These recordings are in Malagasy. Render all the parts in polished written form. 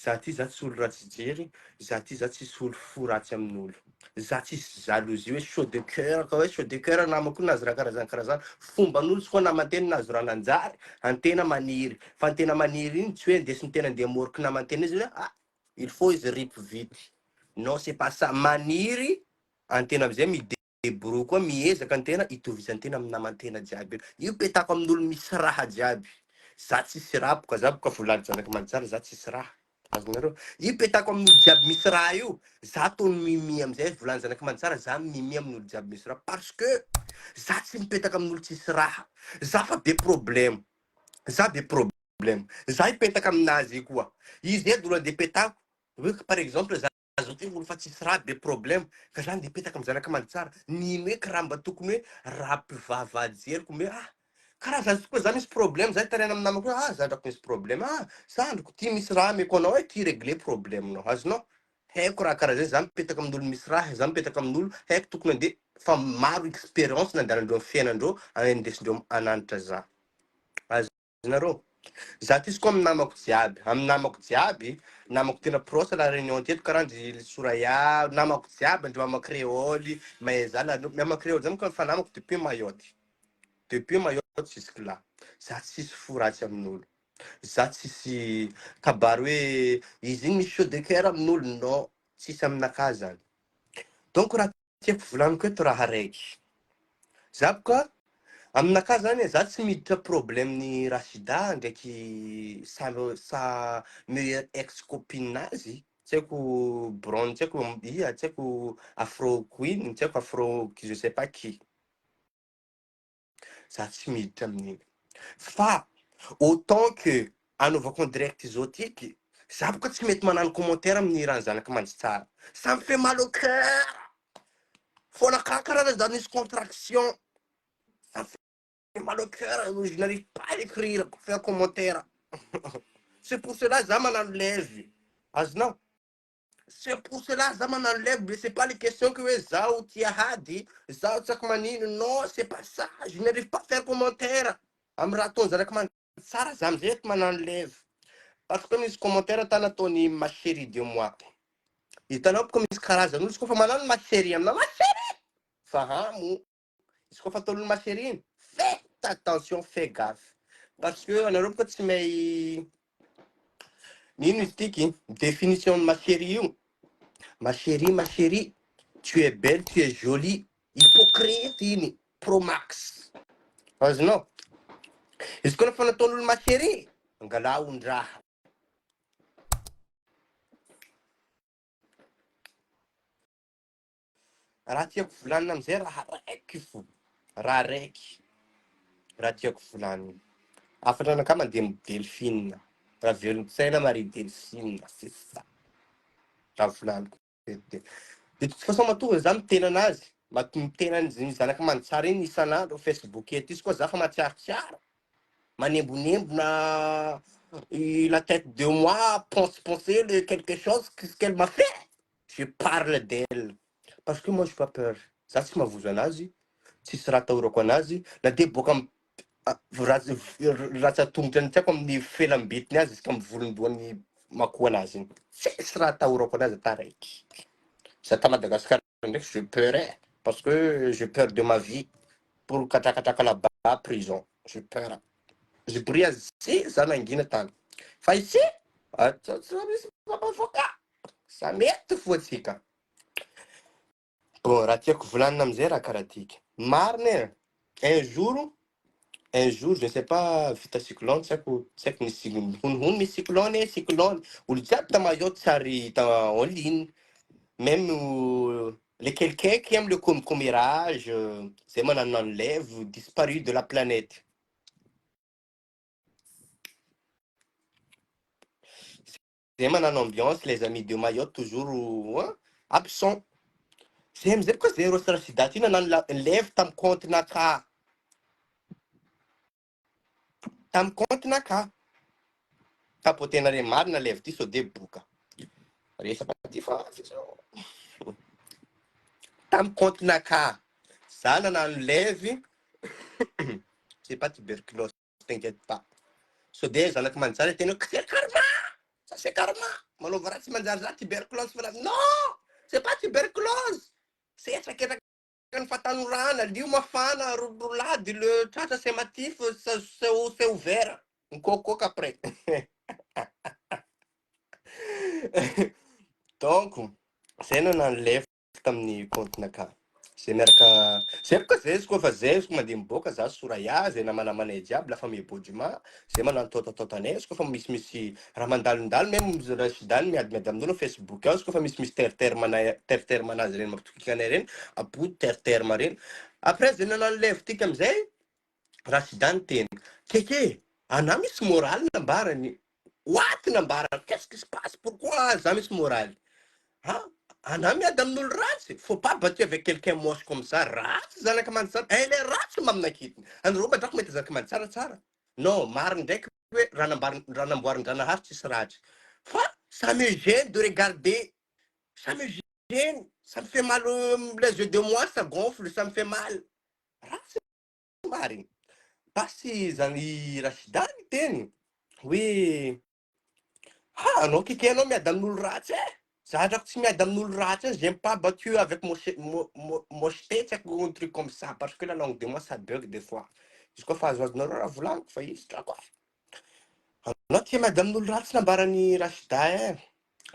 za ty za tsy olo ratsy jery, za ty za tsisy olo fo ratsy amin'olo, za tsisy jalousie hoe chaud de cœur ka hoe chaud de cœur namako nazy raha karazany fomban'olo tsy koa naman-teny nazo raha nanjary antena maniry fa antena maniry iny tsy hoe ndesiny tena andeha moriky namantena izy hoe ah il faut izy ripy vity, non c'est pas ça, maniry antena amizay midebrouille koa miezaka antena itovizantena amin'ny namantena jiaby io petako amin'olo misy raha jiaby, za tsisy raha boka za boka volany zanaky manjary za tsisy raha, azonareo io petako amin'olo jiaby misy raha io za tony mimi amizay volany zanaky manjary za mimi amin'olo jiaby misy raha parce que za tsy mipetaka amin'olo tsisy raha, za fa be problème, za be problème, za ipetaka aminazy koa izy edy olo andeha petako hoe par exemple za zao ty olo fa tsisy raha be problème ka za andeha petaka amy zanaky mantsara nino hoe raha mba tokony hoe raha mpivavah jeriko me ah karazany koa za misy problème za itarena amy namako hoe ah za ndrako misy problème ah sandriko ty misy raha ameko anao hoe ty régler problème-nao azonao haiko raha karaha zay za mipetaka amin'olo misy raha za mipetaka amin'olo haiko tokony andeha fa maro expérience nandehanandreo amy fiainandreo andesindreo ananitra za, azonareo za ty izy koa amy namako jiaby namako tena proche la réunion teto karanjy Soraya namako jiaby andreo mama créole mais za la mama créole zany ko fa namako depuis Mayotte jusque là za tsisy fo ratsy amin'olo, za tsisy kabary hoe izy igny misy chaud de cœur amin'olo non tsisy aminakahy zany, donc raha tiako volaniko eto raha raiky za boka aminakahy zany za tsy miditra problème-ny Rachida ndraiky sa meilleur ex copine-nazy tsy haiko Brown tsy haiko ia tsy haiko Afro Queen tsy haiko Afro je sais pas qui, za tsy miditra amin'iny fa autant que anaovako en direct zao tiky za boka tsy mety manano commentaire amin'ny raha zanaky mandry tsara, ça me fait mal au cœur fona karaha zany misy contraction, ça me fait mal au cœur, je n'arrive pas à écrire faire commentaire c'est pour cela za manano lève azonao, c'est pour cela za manano lève mais c'est pas les questions que hoe zaho tia hady zaho tsaky manino non c'est pas ça, je n'arrive pas à faire commentaire amy raha ataony zanaky mandry tsara za amizay eto manano lève parce que misy commentaire ata nataony ma chérie de moi hitanao boka misy karazan'olo izy koa fa manano ma chérie amina ma chérie fa hamo izy koa fa ataon'olo ma chérie iny faites attention fais gaffe parce que anareo boka tsy mahay nino izy tiky définition ma chérie io ma chérie tu es belle tu es jolie hypocrite iny pro max azonao izy koa lafa nataon'olo ma chérie angala ondraha raha tiako volanina amizay raha raiky fo raha raiky raha tiako volanina afatra anakahy mandeha amy Delphine raha velon-tsaina Marie Delphine c'est ça raha volaniko de toute façon matoa za mitena anazy mitena ny zanaky mantsara iny isan'andro Facebook eto izy koa za fa matsiarotsiaro manembonembo na la tête de moi penser le quelque chose qu'elle m'a fait je parle d'elle parce que moi j'ai pas peur za tsy mavozo anazy tsisy raha atahorako anazy na de boka amy ratsy atongotra ny tiako amin'ny felambetiny azy izy amy volondohan'ny mako anazy iny tsisy raha atahorako anazy ata raiky za ta Madagascar ndraiky j'ai peur parce que j'ai peur de ma vie pour katrakatraka là-bas prison j'ai peur Zibria si za nangina tany fa ici misy avocat sa mety fo atsika bon raha tiako volanina amizay raha karaha tiky marina un jour je ne sais pas vita cyclone tsy haiko misy honihony misy cyclone olo jiaby ta Mayotte sary ta en ligne même les quelqu'un qui aime le commérage zay manano lève disparu de la planète zay manano ambiance les amis de Mayotte toujours hein, absent zay amizay boka zay rô Rachida ty nanano lève tamy compte-nakahy tamy compte-nakahy tapotena re marina lève ty sao de boka resaka ty fa tamy compte-nakahy za nanano lève c'est pas tuberculose t'inquiète pas sao de zanaky manjary tena hoe c'est karma ça c'est karma Manova ratsy manjary za tuberculose fa non, c'est pas tuberculose, setraky ny fatanorana, lio mafana, roulade, le tratra c'est matif, c'est ouvert, mikokoka après. Donc, zay no nanlefy tamin'ny compte-nakà. Zay miaraka, zay boka zay izy koa fa zay izy koa mandeha miboaka za Soraya, zay namanamanay jiaby lafa mibôdima, zay manano tôtôtôtanay, izy koa fa misy raha mandalondalo, même rasidany miadimiady amin'olo Facebook ao, izy koa fa misy terme anazy reny mampitokiky anay reny, apody terme reny. Après zay nanano levy tiky amizay, rasidany teny, keke, ana misy moraly nambarany, what nambarany, qu'est-ce qui se passe, pourquoi za misy moraly? Ah, ana miady amin'olo ratsy, faut pas battu avec quelqu'un moche comme ça, ratsy zanaka mantsara, elle est ratsy maminakitiny, andreo madrako mety zanaka mantsaratsara. Non, mariny ndraiky hoe raha namboarin-dranahaary tsisy ratsy. Fa ça me gêne de regarder, ça me gêne, ça me fait mal les yeux de moi, ça gonfle, ça me fait mal. Ratsy mariny. Basy zany Rasidany teny, hoe anao keke anao miady amin'olo ratsy e. Za drako tsy miady amin'olo ratsy, j'aime pas battu avec mocheté, tsy haiko un truc comme ça, parce que la langue de moi ça bug des fois. Izy koa fa azoazonareo raha volaniko fa izy drako anao tia miady amin'olo ratsy nambarany Rasida e.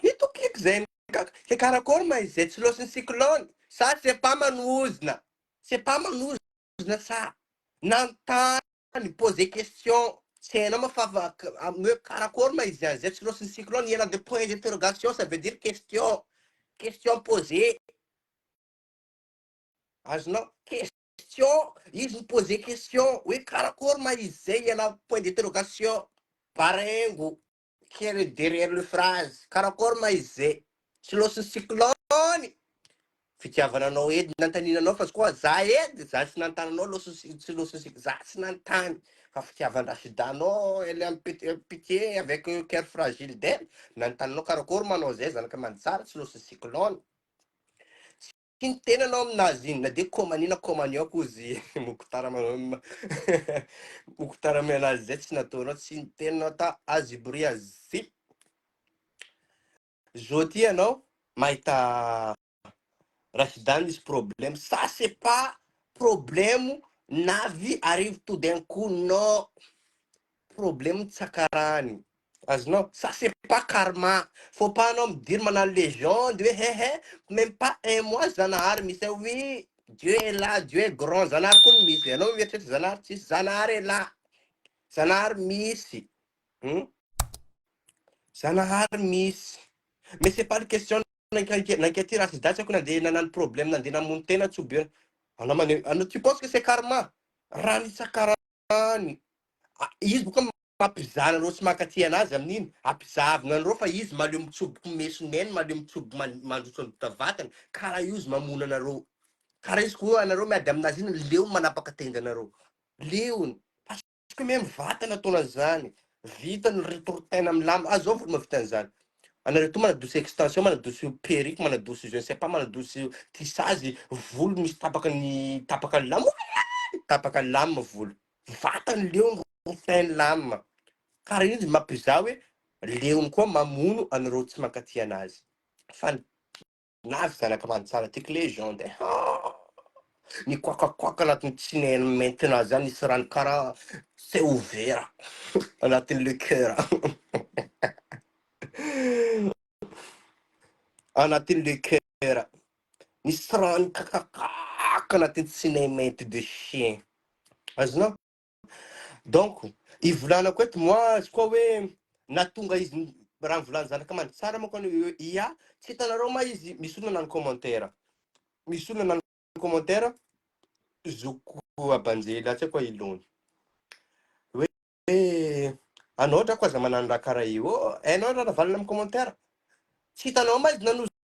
Mitokiky zay ke karakory ma izy zay tsy losin'ny cyclone, ça c'est pas manozona, c'est pas manozona ça, nantany poser question. C'est un karakory ma izy zay tsy losin'ny cyclone, il y a des points d'interrogation, ça veut dire question, question posée. Azonao question, izy me poser question, hoe karakory ma izy zay, il y a point d'interrogation, parengo, quel est derrière le phrase, karakory ma izy zay, tsy losin'ny cyclone. Fitiavananao edy nantaninanao fa koa za edy za tsy nantananao tsy losin'ny za tsy nantany, fa fitiavan-drasidanao, elle est en pitié avec un cœur fragile d'elle, nantaninao karakory manao zay zanaka mantsara tsy losin'ny cyclone. Tsy nitenanao aminazy iny, na de komanina komanio koa izy mokotara mokotara aminazy zay tsy nataonao, tsy nitenanao ta azibri azy. Zao ty anao mahita Rasidany misy problème, ça c'est pas problème navy arrive tout d'un coup, non, problème tsakarany. Azonao, ça c'est pas karma, faut pas anao midiry manano légende hoe même pas un mois Zanahary misy, oui, Dieu est là, Dieu est grand, Zanahary koa misy, anao mieritreritry Zanahary tsisy, Zanahary est là, Zanahary misy, Zanahary misy. Mais c'est pas une question nankety Rasida tsy haiko nandeha nanano problème, nandeha namono tena tsoby anao tu penses que c'est karma? Raha nitsakarany. Izy boka mampizana anareo tsy mankaty anazy amin'iny, ampizavina anareo fa izy maleo mitsoboky mesoneny, maleo mitsoboky mandrotsy ny vatany, karaha io izy mamono anareo. Karaha izy koa anareo miady aminazy iny, leo manapaka tenda anareo. Leony. Parce que même vatana ataona zany. Vitany retoritaina amin'ny lamba. Azao vao mahavita an'izany. Anareo to manadosy extension, manadosy perruque, manadosy je ne sais pas, manadosy tissage, volo misy tapaka lama, tapaka lama volo. Vatany leony rotainy lama. Karaha io izy mampizaha hoe leony koa mamono anareo tsy mankaty anazy. Fa navy zanaka mantsara tiky légende e. Nikoakakoaka anatin'ny tsineny maintenant zany nisy rano karaha c'est ouvert anatin'ny le cœur. Anatin'ny le cœur. Nisy rano kakakaka anatin'ny tsinay mainty de chien. Azonao? Donc, ivolanako eto moi, izy koa hoe natonga izy raha nivolany zanaka mantsara manko ia, tsy hitanareo ma izy misy olona nanano commentaire. Misy olona nanano commentaire, Zoko Abanjela, tsy haiko hoe ilony. Hoe anao drako aza manano raha karaha io, hainao raha valina amin'ny commentaire. Tsy hitanao ma izy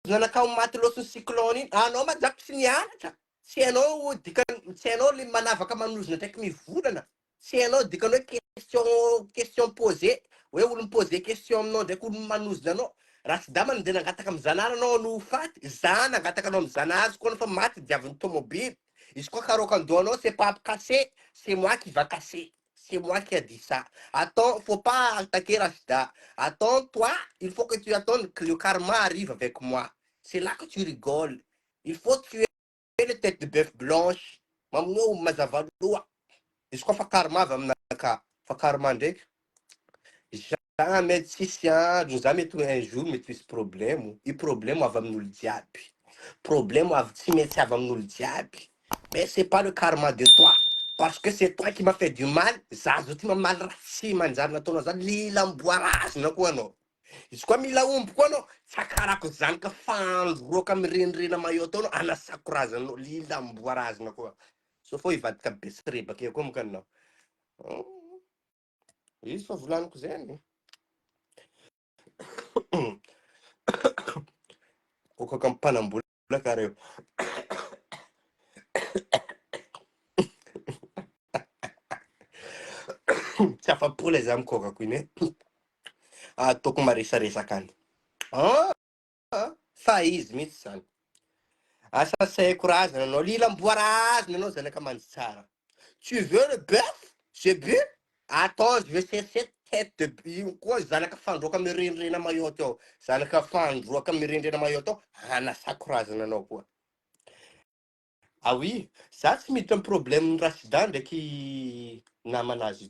nanakao maty losin'ny cyclone iny, anao ma drako tsy nianatra, tsy hainao dikany, tsy hainao le manavaka manozona ndraiky mivolana, tsy hainao dikany hoe question posée, hoe olo mipose question aminao ndraiky olo manozona anao. Rasida mandeha nangataka amin'ny Zanahary anao no faty, za nangataka anao amin'ny Zanahary izy koa fa maty diavin'ny tomobily. Izy koa karokandoha anao, c'est pas cassé, c'est moi qui va casser. c'est moi qui ai dit ça. Attends, faut pas attaquer Rachida. Attends, toi, il faut que tu attendes que le karma arrive avec moi. C'est là que tu rigoles. Il faut tuer les têtes de bœuf blanche. Mamou mazavadoua. Je crois que karma va me naka. Fa karma ndek. Jamais si nous avons trouvé un jour, mais ce problème. Et problème, va nous le diable. Problème, si métier va nous le diable. Mais c'est pas le karma de toi. Parce que c'est toi qui m'as fait du mal. Ça, tu m'as mal rassis, man. Ça, na tono, ça, lila mboiras, na quoi, non. Is quoi, mila quoi, non. Sakara, ko zan, ka fan, roka, mirin, na mayoto, no, ana sakura, no, lila mboiras, na quoi. So, foi, va te cabeçar, porque eu como que não. Isso, fulano, cozinha. Coca campana, mbula, cara, eu. Ça fait pour les âmes, coca, né? Ah, tô com uma resacana. Ah, faz, missan. Asa c'est courage, non, lila mboiras, non, c'est le kaman. Tu veux le bœuf? C'est bu? Attends, je vais chercher tête de bœuf. Quoi, Zanaka Fandro, Mirin na Mayoto. Zanaka Fandro, Mirin na Mayoto. Ana Sakura, non, quoi. Ah oui, ça, c'est un problème racidan de qui n'a managé.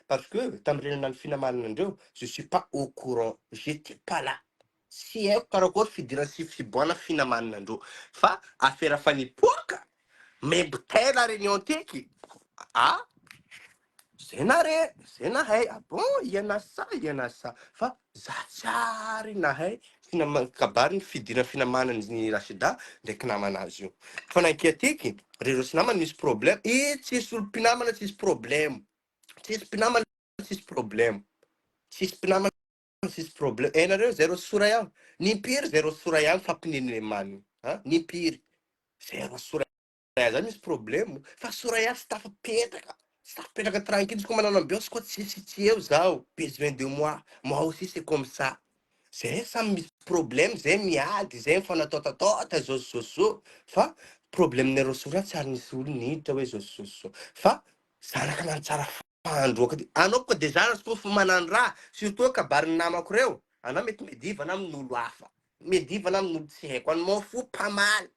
Parce que, Tamrin finalement, je ne suis pas au courant. J'étais pas là. Si eu caracol fidira si fibona finalement, fa affaire fani pouca. Mais telle réunion teki. Ah, c'est nahe, ah bon, il y en a ça, il y en a ça. Fa, zachari nahe, finalement, kabarin, fidina finalement, ni rachida, de knamanazio. Fana kiatiki, rerosinaman mis problème, et c'est sur le pinaman, c'est problème. C'est pinaman, c'est problème. C'est pinaman, c'est problème. Et là, zéro suraya, ni pire, zéro suraya, fa pinine man. Ni pire, zéro suraya. Mas problema, faz suraya estava pedra. Estava pedra tranquilo, como não bios quando se eu usar, pes vendeu moi aussi c'est comme ça. C'est ça mes problèmes, c'est miade, c'est fana tota, zo. Fa problème nero sura tsarni sul ni tawe zo. Fa sana kana tsara fandro kadi. Ano ko déjà nas ko fumanandra, surtout ka barnama kureu. Ana met mediva nam nulu afa. Mediva nam nulu se, quando mo fu pas mal.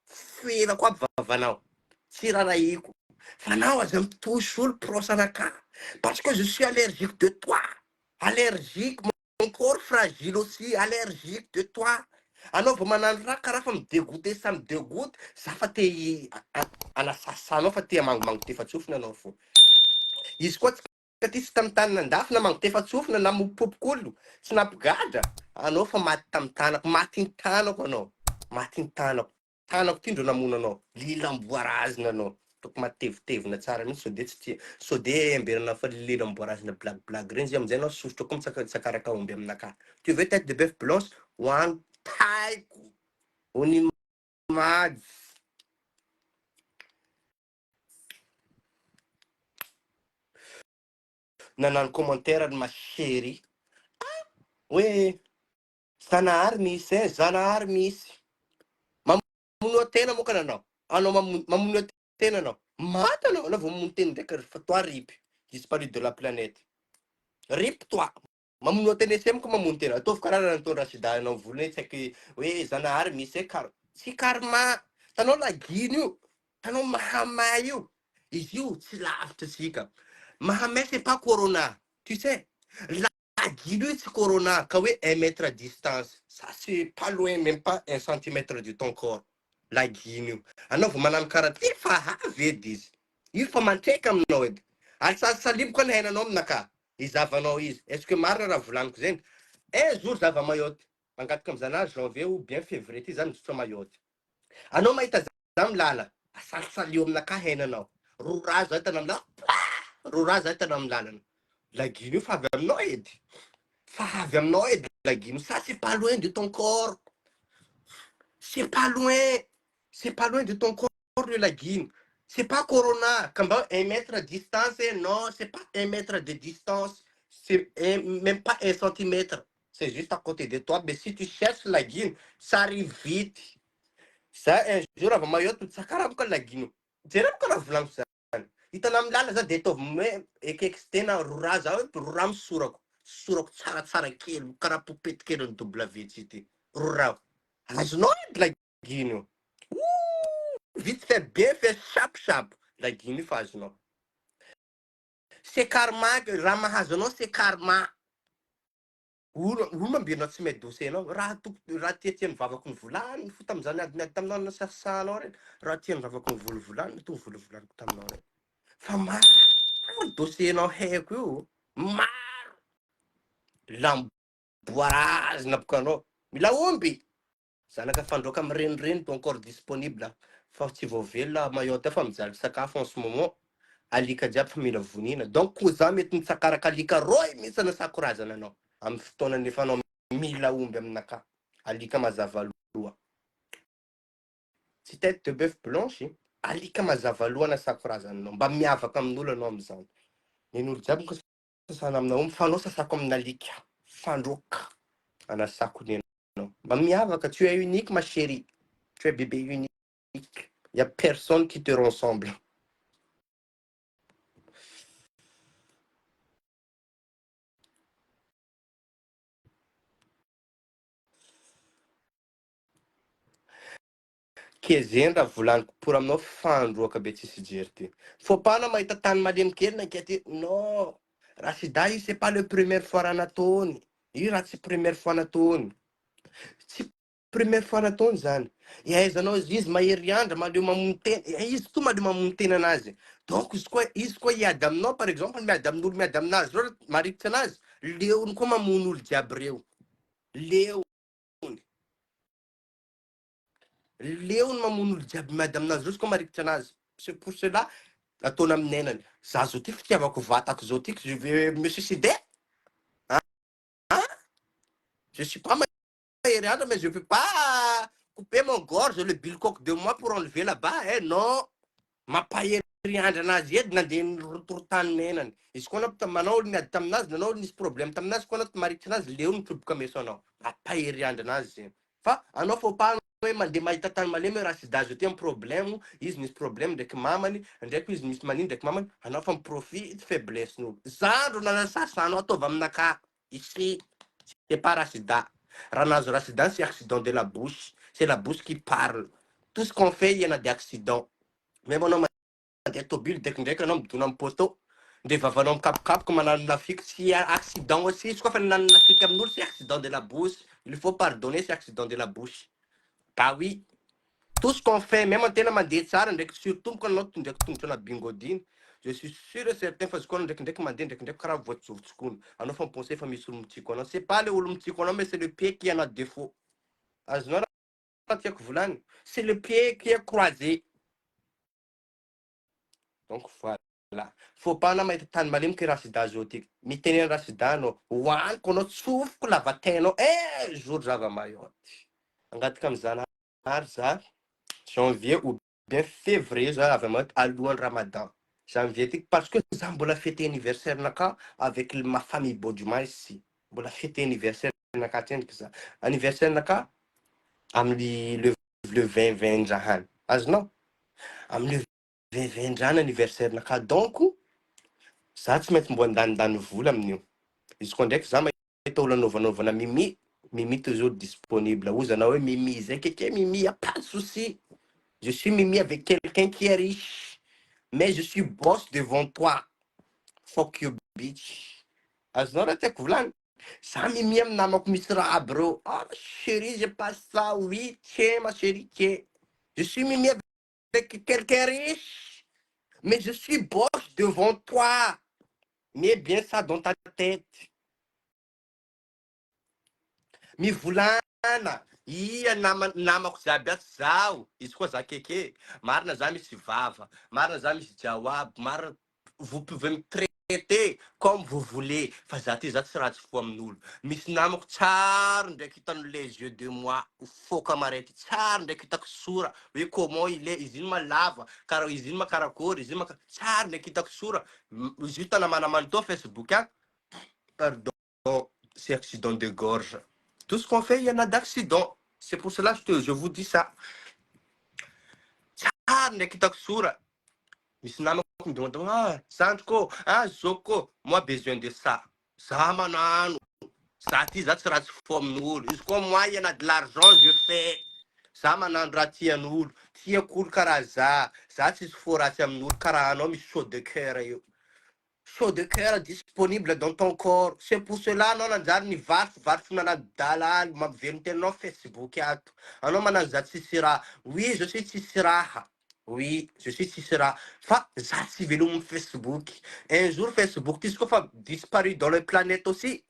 Fila kwa vavanao. Tiraraïko. Fanao, j'aime toujours le prosanaka. Parce que je suis allergique de toi. Allergique, mon corps fragile aussi, allergique de toi. Alors, vous m'en avez ça me dégoûte. Ça fait un assassin, ça fait un manque de fatsouf, non, fou. Il se quoi, que tu tam tan nandaf, na manque de fatsouf, na mu popkulu. Snap gada. Alors, faut matam tanak, matin tanok, no. Matin tanok. Tanok tindo na muna, no. Lilamboiraz na, no. Tok matevitevina tsara mihitsy sode amberana fa lilamboirazina blague reny izy amizay anao sosotra koa mitsakaraky aomby aminaka. Tu veux tête de bœuf blanche? One taiko. Oni mady. Nanano commentaire ma chérie. Hoe, Zanahary misy, Zanahary misy. Mamono tena moa ka nanao. Anao mamono tena anao. Maty anao, anao vao mamono tena ndraiky fa toi ripy. Disparu de la planète. Ripy toi. Mamono tena SM ko mamono tena. Ataovy karaha nataony Rachida anao volony tsy haiko hoe Zanahary misy kar. Tsy karma. Tanao lagino io. Tanao mahamay io. Izy io tsy lavitra tsika. Mahamay c'est pas corona. Tu sais. Lagino io tsy corona. Ka hoe 1 mètre à distance. Ça c'est pas loin, même pas 1 centimètre de ton corps. Lagino io. Anao vao manano karaha ty fa avy edy izy. Io fa mantraika aminao edy. Ary saliboko ny hainanao aminaka. Izavanao izy. Est-ce que marina raha volaniko zegny? Un jour zava mayotte. Mangataka amizana janvier ou bien février ty zany mizotra mayotte. Anao mahita za milala. Asalisalio aminaka hainanao. Rora zao hitanao aminao. Rora zao hitanao amin'ny lalana. Lagino io fa avy aminao edy. Fa avy aminao edy lagino. Ça c'est pas loin de ton corps. C'est pas loin. C'est pas loin de ton corps le lagino. C'est pas Corona. Quand 1 mètre de distance, non, c'est pas 1 mètre de distance. C'est même pas 1 centimètre. C'est juste à côté de toi. Mais si tu cherches la guine, ça arrive vite. Ça, un jour, avant Mayotte, ça caramba la guine. C'est là qu'on a voulu ça. hitanao lala za de ataovy hoe ekekitsy tena roraha za hoe roraha misorako tsaratsara kely karaha popety kely ny W ty roraha azonao edy laginy io vite fait bien fait chape laginy io fa azonao c'est karma raha mahazo anao c'est karma olo mambianao tsy medosé anao raha tiatiany vavako ny volaniny fo tam'izany adinyady taminao na sasanao reny raha tiany vavako ny volovolaniny to volovolaniko taminao reny fa maro dossier nao haiko io maro lamboarazina bokanao mila omby zanaka fandroaka amy renireny to encore disponible fa tsy voavelona mayotte fa mijaly sakafo en ce moment alika jiaby fa mila vonina donc ko za mety mitsakaraka alika roy mihitsy anasako razana anao amy fotoana nefa anao mila omby aminaka alika mazava loha tsy tête de bœuf blanche alika mazava loha anasako razana anao mba miavaka amin'olo anao am'izany nen'olo jiaby ko sasana aminao omby fa anao sasako amin'ny alika fandroaka anasako ny anao mba miavaka tu es unique ma chérie tu es bébé unique il y a personne qui te ressemble kezeny raha volaniko por aminao fandroaka be tsisy jery ty faut pas anao mahita tany malemy kely nankety non raha sida io c'est pas le première fois raha nataony io raha tsy première fois nataony tsy première fois nataony zany iaizanao izy mahery andra maleo mamono tena izy to maleo mamono tena anazy donc izy koa hiady aminao par exemple miady amin'olo miady aminazy reo marikitsy anazy leony koa mamono olo jiaby reo leony mamono olo jiaby miady aminazy reo izy koa marikitsy anazy c'est pour cela ataony amin'ny nenany za zao ty fitiavako vatako zao tiky je vais me suicider je suis pas mahery mais je peux pas couper mon gorge le bilcoque de moi pour enlever là-bas non mampahery andra anazy edy nandeha nirotorotany nenany izy koa manao olo miady taminazy nanao olo nisy problème taminazy koa anao marikitsy anazy leo nitroboka meso anao mampahery andra anazy zegny fa anao faut pas hoe mandeha mahita tany malemy raha sida zao ty amy problème izy misy problème ndraiky mamany ndraiky izy misy manino ndraiky mamany anao fa miprofite faiblesse-n'olo zandro nanasasanao ataovy aminaka ici c'est pas raha sida raha nazo raha sida c'est accident de la bouche c'est la bouche qui parle tout ce qu'on fait iana de accident même anao mandeha tobily ndraikindraiky anao midona amy poto de vavanao mikapokapoka manano lafiky tsy accident aussi izy koa fa nanano lafiky amin'olo c'est accident de la bouche il faut pardonner c'est accident de la bouche bah oui tout ce qu'on fait même antena mandeha tsara ndraiky surtout moko anao ndraiky tongotra na bingodiny je suis sûr et certain fa izy koa ndraikindraiky mandeha ndraikindraiky karaha voatsovotsokony anao fa mipenser fa misy olo mitsiko anao c'est pas le olo mitsiko anao mais c'est le pied qui en a défaut azonao raha tiako volany c'est le pied qui est croisé donc voilà faut pas anao mahita tany malemy ke raha sida zao tiky miteneny raha sida anao hoaniko anao tsofoko lavatenao jour zava-mayotte angataka am'izany ary za janvier ou bien février za avy amayotte alohan'ny ramadan janvier tiky parce que za mbola fêté anniversaire naka avec ma famille Bodjuma ici mbola fêté anniversaire naka ty endriky za anniversaire naka amin'ny le 20 ndrahany azonao amin'ny le 20 ndrahany anniversaire naka donc za tsy maintsy mbo andanindany vola amin'io izy koa ndraiky za mahita olo anaovanavana mimi toujours disponible ozanao hoe mimi zay keke mimi y a pas de souci je suis mimi avec quelqu'un qui est riche mais je suis boss devant toi fuck you bitch azonao raha tiako volany za mimi amy namako misy raha aby reo chérie j'ai pas ça oui tiens ma chérie tiens je suis mimi avec quelqu'un riche mais je suis boss devant toi mets bien ça dans ta tête mivolana ia namako jiaby atsy zao izy koa za keke marina za misy vava marina za misy jaoaby marina vous pouvez me traiter comme vous voulez fa za ty za tsy ratsy fo amin'olo misy namako tsara ndraiky hitano les yeux de moi foka marety tsara ndraiky hitako sora hoe comment il est izy iny malava karaha izy iny makarakory izy iny tsara ndraiky hitako sora izy io tana manamany to Facebook pardon c'est accident de gorge tout ce qu'on fait, il y en a d'accidents. C'est pour cela que je vous dis ça. Tsara ndraiky hitako sora misy namako midondona Sandro Zoko moi besoin de ça za manano za ty za tsy raha tsy fo amin'olo izy koa moi il y en a de l'argent je fais za manano raha tian'olo tiako olo karaha za tsy fo ratsy amin'olo karaha anao misy chaud de cœur io chaud de cœur disponible dans ton corps. C'est pour cela anao nanjary nivarotro nanadalaly mampivelony tenanao Facebook ato. Anao manano za tsisy raha. Oui, je suis tsisy raha. Oui, je suis tsisy raha. Fa za tsy velomy Facebook. Un jour Facebook izy koa fa disparu dans les planètes aussi.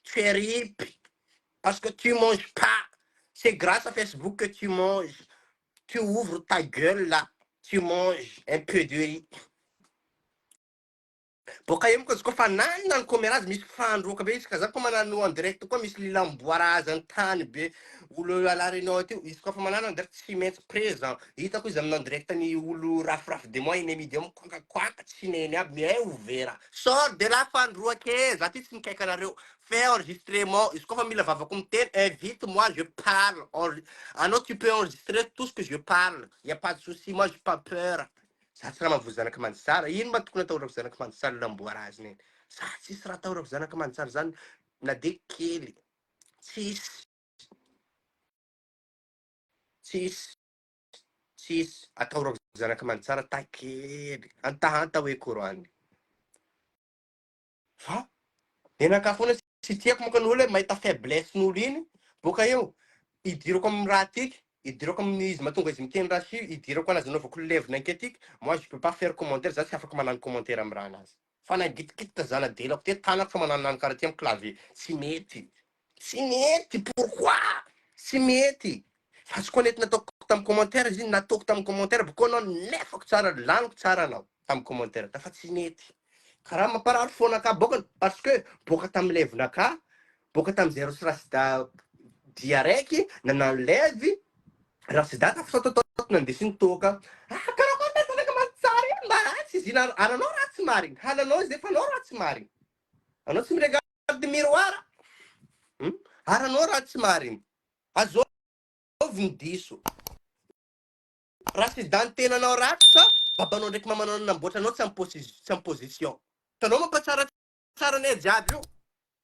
Tu es rip. Parce que tu manges pas. C'est grâce à Facebook que tu manges. Tu ouvres ta gueule là. Tu manges un peu de riz. Boka io koa fa nanana caméra misy fandroaka be izy ka za koa manano en direct koa misy lilamboarazany tany be olo alarinao teo izy koa fa manano en direct tsy maintsy présent hitako izy amin'ny en direct ny olo rafirafy de moi ennemi de moi koakakoaka tsineny aby mais ouvert sort de la fandroaka e za ty tsy mikaiky anareo fais enregistrement izy koa fa mila vavako miteny invite moi je parle anao tu peux enregistrer tout ce que je parle y a pas de souci moi j'ai pas peur za tsy raha mahavoa zanaka mantsara ino ma tokony ataorako zanaka mantsara lamboara azy neny za tsisy raha ataorako zanaka mantsara zany na de kely tsisy ataorako zanaka mantsara takely antahanta hoe korany fa enaka foana tsy tiako moka n'olo hoe mahita faiblesse n'olo iny boka eo idirako amin'ny raha tiky idirako amin'ny izy mahatonga izy miteny raha sy idirako anazy anaovako levina anketika moi je peux pas faire commentaire za tsy afaka manano commentaire amin'ny raha anazy fa nagitikita zana delako te tanako fa mananonano karaha ty amin'ny clavier tsy mety pourquoi tsy mety fa tsy koa nety nataoko tamin'ny commentaire izy iny nataoko tamin'ny commentaire boko anao nefako tsara laniko tsara anao tamin'ny commentaire dafa tsy mety karaha mamparary foanaka boka parce que boka tamin'ny levinaka boka tamin'izay rosy rasida dia raiky nanano levy rasida tafasatatao nandesiny toka karaha koa tanaka mantsara iny mba ratsy izy iny aranao ratsy mariny halanao izy efa anao ratsy mariny anao tsy miregarde miroir aranao ratsy mariny azoviny diso rasida ny tenanao ratsy sa babanao ndraiky mamanao namboatra anao tsy amin'ny position tanao mampatsara tsara ne jiaby io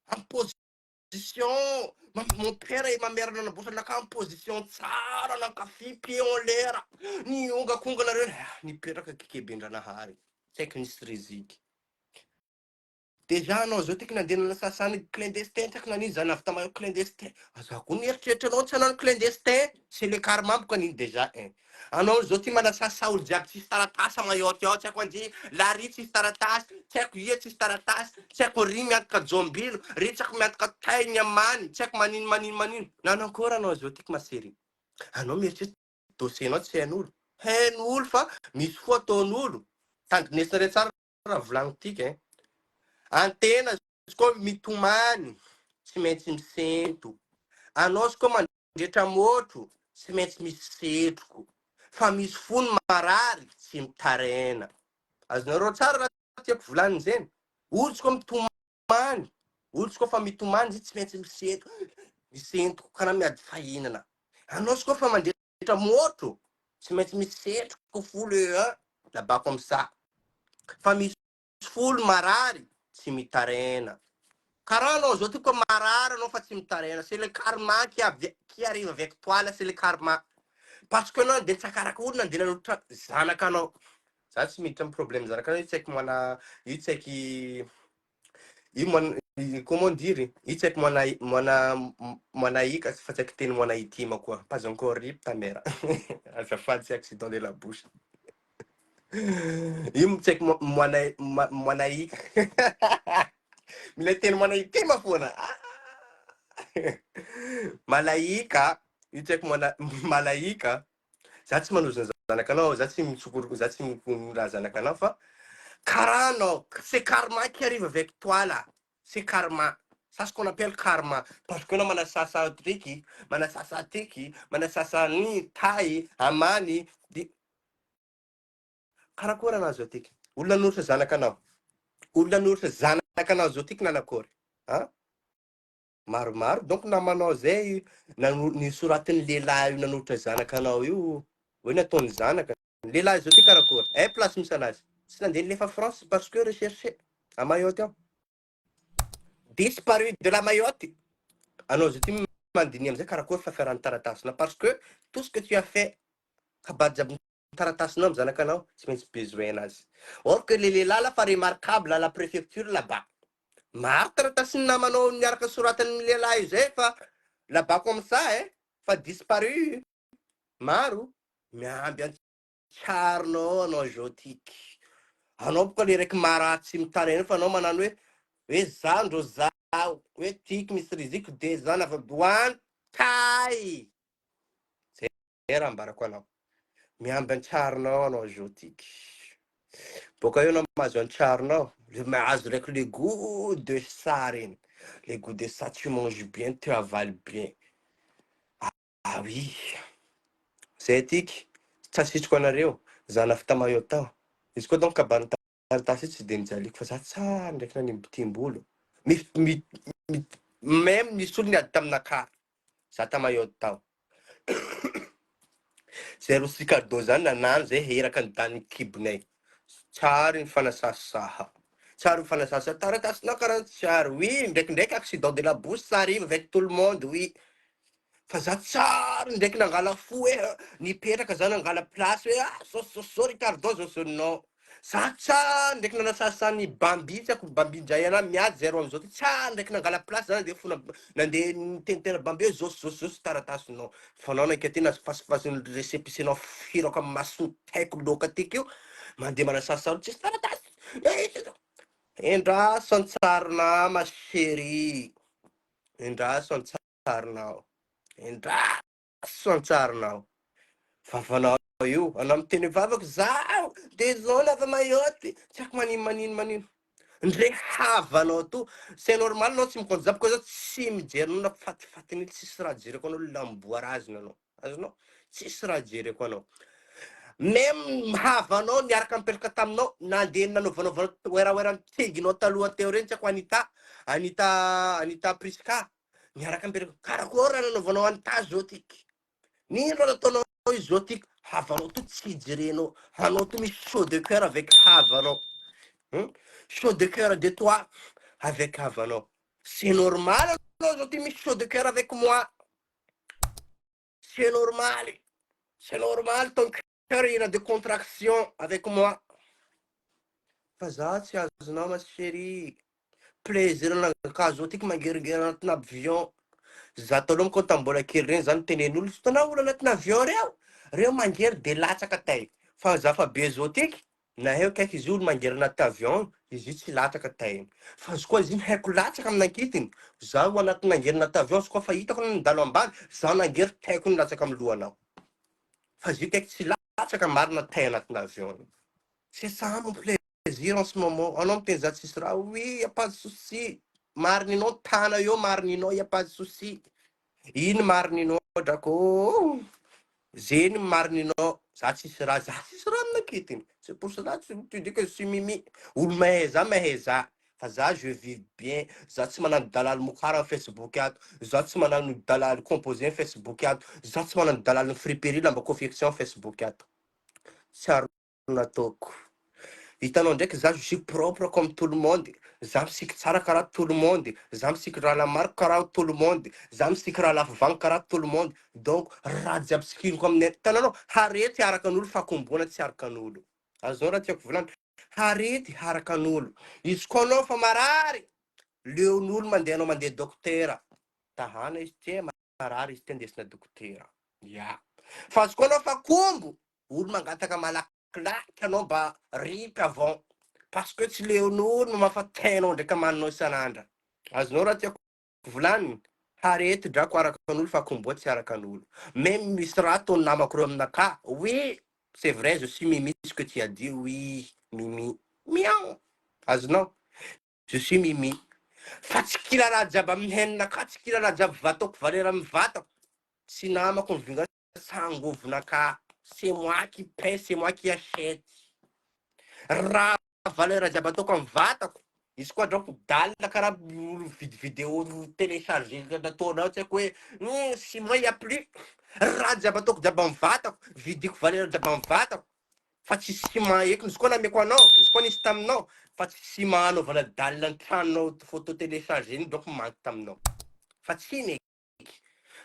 amin'ny position mon père ma mère nanamboatra anaka amin'ny position tsara nakafy pied en l'air niongakongana nipetraka kikebendranahary tsy haiko nisy riziky déjà anao zao tiky nandeha nana sasany clandestin tsaky naniny zany avy tamayo clandestin za koa nieritreritry anao tsy hanano clandestin c'est le karma boka aniny déjà anao zao ty manasasa olo jiaby tsisy taratasa mayoty ao tsy haiko anjy lary tsisy taratasy tsy haiko ia tsisy taratasy tsy haiko ry miantoka jombilo ry tsy haiko miantoka tainy amany tsy haiko manino nanakôry anao zao tiky masery anao mieritreritry dossier anao tsy hain'olo fa misy foa ataon'olo tandrinesina tsara raha volaniko tiky antena izy koa mitomany tsy maintsy misento anao izy koa mandretra motro tsy maintsy misy setroko fa misy fony marary tsy mitarena azonareo tsara raha tiako volaniny zeny olo izy koa mitomany olo izy koa fa mitomany izy tsy maintsy misentoko karaha miady fahinana anao izy koa fa mandretra motro tsy maintsy misy setroko folo là-bas comme ça fa misy folo marary tsy mitarena karaha anao zao ty koa marary anao fa tsy mitarena c'est le karma qui arrive avec toi là c'est le karma parce que anao nandeha nitsakaraky olo nandeha nanotra zanaka anao za tsy miditra amy problème zanaka anao io tsy haiky mana io tsy haiky io comment dire io tsy haiky moanaika fa tsy haiky teny moanaitima koa pas encore rip ta mère azafady c'est accident de la bouche io tsy haiky moanaika mila teny moanaitima foana malaika io tsy haiky malaika za tsy manozana zanaka anao za tsy mitsokoroky za tsy raha zanaka anao fa karaha anao c'est karma qui arrive avec toi là c'est karma ça ce qu'on appelle karma parce que anao manasasa triky manasasa tiky manasasa ny tay amany karakory anao zao tiky olona noritra zanaka anao olona noritra zanaka anao zao tiky nanakory maromaro donc namanao zay nisoratiny lehilahy io nanoritra zanaka anao io hoe nataony zanaka lehilahy zao ty karakory place misy anazy tsy nandeha lefa France parce que recherché à Mayotte ao disparu de la Mayotte anao zay ty mandiny amizay karakory fahafiarany taratasina parce que tout ce que tu as fait kabady jiaby taratasinao amy zanakanao tsy maintsy besoin anazy or que le lehilahy la fa remarquable à la préfecture là-bas maro taratasin'ny namanao niaraka soratan'ny lehilahy io zay fa là-bas comme ça fa disparu maro miamby antsarinao anao zao tiky anao boka le raiky maratsy mitana eny fa anao manano hoe za ndro zaho hoe tiky misy riziko de zany avy boantay zay raha ambarako anao miamby antsarinao anao zao tiky boka eo anao mahazo antsarinao le mahazo raiky le goût de ça reny le goût de ça tu manges bien tu avales bien ah oui zay tiky tsy asitriko anareo zana fita Mayotte tao izy koa donc kabany taratasy tsy de nijaliko fa za tsara ndraiky nanimbitim-bolo même nisy olo niady taminaka za ta Mayotte tao zay Rosicado zany nanano zay heraka ny dany kibonay tsara ny fanasasaha tsara ny fanasasaha taratasinao karaha tsara oui ndraikindraiky accident de la bouche ça arrive avec tout le monde oui fa za tsara ndraiky nangala fo hoe nipetraka za nangala place hoe so Ricardo zao soninao za tsara ndraiky nanasasany Bambi tsy ako Bambi ndray ana miady zay ro amizao ty tsara ndraiky nangala place za nandeha fona nandeha nitenitena Bambi hoe zosy taratasinao fa anao naika ty nazofasifasin'ny récépissé-nao firako amy masony taiko loka tiky io mandeha manasasany tsisy taratasy endraso antsarinao ma chérie endraso antsarinao endraso antsarinao vavanao io anao miteny vavako zaho désolé avy Mayotte tsy ako manino ndre havanao to c'est normal anao tsy mikonto za boko zao tsy mijerinao na fatifatiny tsisy raha jereko anao lamboarazina anao azonao tsisy raha jereko anao même havanao niaraka mipetraka taminao nandeha nanaovanao oeraoerany teginao taloha teo reny tsy ako Anita Priska niaraka mipetraka karakory raha nanaovanao anita zao tiky nino raha nataonao izy zao tiky havanao to tsy jerenao anao to misy chaud de cœur avec havanao chaud de cœur de toi avec havanao c'est normal anao zao ty misy chaud de cœur avec moi c'est normal ton cœur il a de contraction avec moi fa za tsy azonao ma chérie plaisir nanaka zao tiky mangerigery anatin'ny avion za taloha miko tambola kely reny zany tenen'olo fotoana olo anatin'ny avion reo mangery de latsaka tay fa za fa be zao tiky naheo kaiky izy olo mangery anaty avion izy tsy latsaka tay fa izy koa izy iny haiko latsaka aminakitiny za ho anaty nangery anaty avion izy koa fa hitako nandalo ambany za nangery taiko ny latsaka amy lohanao fa izy io kaiky tsy latsaka marina tay anatin'ny avion c'est ça mon plaisir en ce moment anao miteny za tsisy raha oui y a pas de souci marininao tana eo marininao y a pas de souci iny marininao drako zeny marininao za tsisy raha aminakitiny c'est pour cela tu dis que je suis mimi olo mahay za fa za je vis bien za tsy manano dalalo mokara amy Facebook ato za tsy manano dalalo composé Facebook ato za tsy manano dalalo friperie lamba confection Facebook ato tsy ary nataoko hitanao ndraiky za je suis propre comme tout le monde za misiky tsara karaha tout le monde za misiky raha lamariko karaha tout le monde za misiky raha lafo vagny karaha tout le monde donc raha jiaby sikiniko aminay hitananao harety araka an'olo fakombona tsy araka an'olo azao raha tiako volany harety haraka an'olo izy koa anao fa marary leon'olo mandeha anao mandeha dokotera tahana izy ty marary izy ty andesina dokotera ya fa izy koa anao fa kombo olo mangataka malakilaky anao mba ripy avant parce que tsy leon'olo mafatenao ndraiky amaninao isan'andra azonao raha tiako volany harety drako araka an'olo fa komboa tsy araka an'olo même misy raha ataony namako reo aminaka oui c'est vrai je suis mimi ce que tu as dit oui mimi miao azonao je suis mimi fa tsy kila raha jiaby amin'ny heninaka tsy kila raha jiaby vatako valera amy vatako tsy namako mivinga sangovinaka c'est moi qui paie c'est moi qui achète raha valera jiaby ataoko amy vatako izy koa drako dalina karaha vidy vidéo téléchargé nataonao tsy haiko hoe si moi y a plus raha jiaby ataoko jiaby amy vatako vidiko valera jiaby amy vatako fa tsy ciment eky izy koa nameko anao izy koa nisy taminao fa tsy ciment anaovana dalina an-tranonao photo téléchargé iny donc manky taminao fa tsy iny eky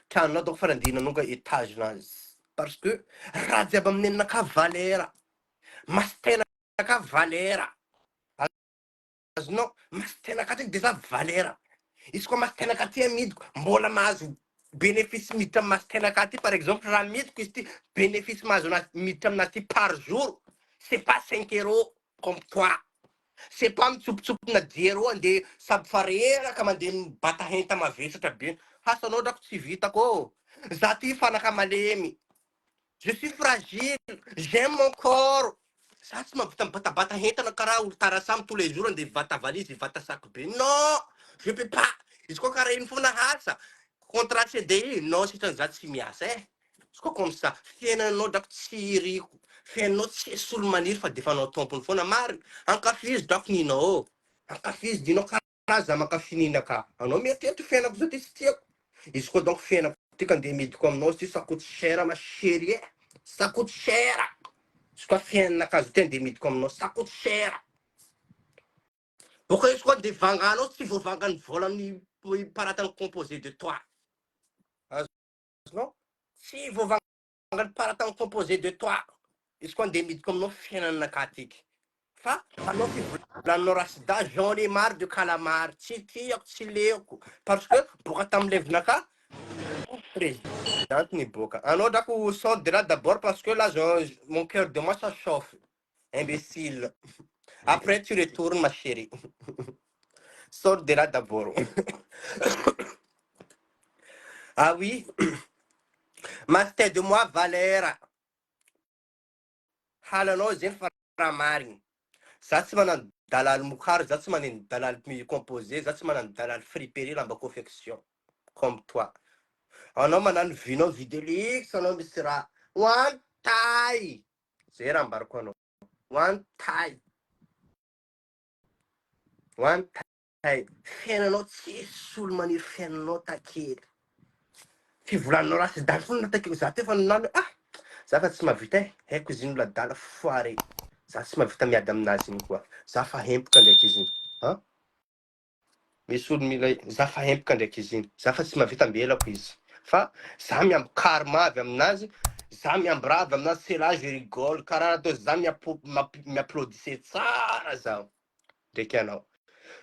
tranonao donc fa nandinanao ka étage nazy parce que raha jiaby amin'ny nenaka valera masy tenaka valera azonao masy tenaka ty deja valera izy koa masy tenaka ty amidiko mbola mahazo bénéfice miditra amy masy tenaka ty par exemple raha midiko izy ty bénéfice mahazo miditra aminazy ty par jour c'est pas 5 euros comme toi c'est pas mitsopotsopona 10 euros andeha sady fareraka mandeha mibata henta mavesatra be hasanao drako tsy vitako za ty fanaka malemy je suis fragile j'aime mon corps ça tsy mahavita mibatabata hentana karaha olo tarasamy tous les jours andeha vata valizy vata sac be non je peux pas izy koa karaha iny foana asa contrat CDI non sitrany za tsy miasa izy koa comme ça fiainanao drako tsy riko fiainanao tsy solo maniry fa defa anao tompony foana mariny ankafizy drako ninao ankafizy dinao karaha za makafinina ka anao mieritreritra fiainako zao ty tsy tiako izy koa donc fiainako tika andeha midiko aminao ty ça coûte cher ma chérie ça coûte cher izy koa fiainanakazo ty andeha midiko aminao ça coûte cher boka izy koa andeha vanganao tsy voavangany vola amin'ny paratany composé de toi non tsy voavangany paratany composé de toi izy koa andeha midiko aminao fiainanaka tiky fa anao fivolaninao rasida Jean Lemar de Calamar tsy tiako tsy leoko parce que boka tamy levinaka présidente niboka anao drako sort de là d'abord parce que là mon cœur de moi ça chauffe imbécile après tu retournes ma chérie sort de là d'abord ah oui master de moi Valera halanao zeny fa raha mariny za tsy manano dalal mokary za tsy maneno dalal composé za tsy manano dalal friperie lamba confection comme toi anao manano vinao videlix anao misy raha one tay zay raha ambarako anao one tay one tay fiainanao tsy solo maniry fiainanao takely fivolaninao raha sy dala fona takeko za te fa ninano ah za fa tsy mahavita haiko izy iny ladala foire za tsy mahavita miady aminazy iny koa za fa hempoka ndraiky izy iny a misy olo mila za fa hempoka ndraiky izy iny za fa tsy mahavita mbelako izy fa za miamby karma avy aminazy za miamby raha avy aminazy c'est là je rigole karaha atao za miapplaudisse tsara zaho ndraiky anao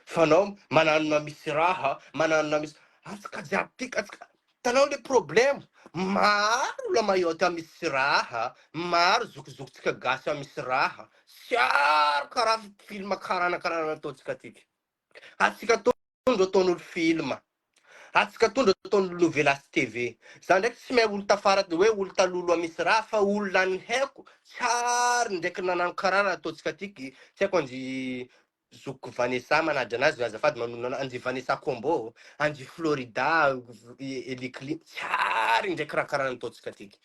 fa anao mananona misy raha mananona misy atsika jiaby tiky atsika tanao le problème maro la mayoty misy raha maro zokizokintsika gasy misy raha siaro karaha film karana ataontsika tiky atsika tondro ataon'olo film atsika tondro ataon'olo novelasy TV za ndraiky tsy mahay olo tafara hoe olo talolo misy raha fa olo lany haiko tsary ndraiky nanano karana ataontsika tiky tsy haiko anzy zokiko Vanessa manadry anazy azafady manona anzy Vanessa Combo anzy Florida Elikli tsary ndraiky raha karana ataontsika tiky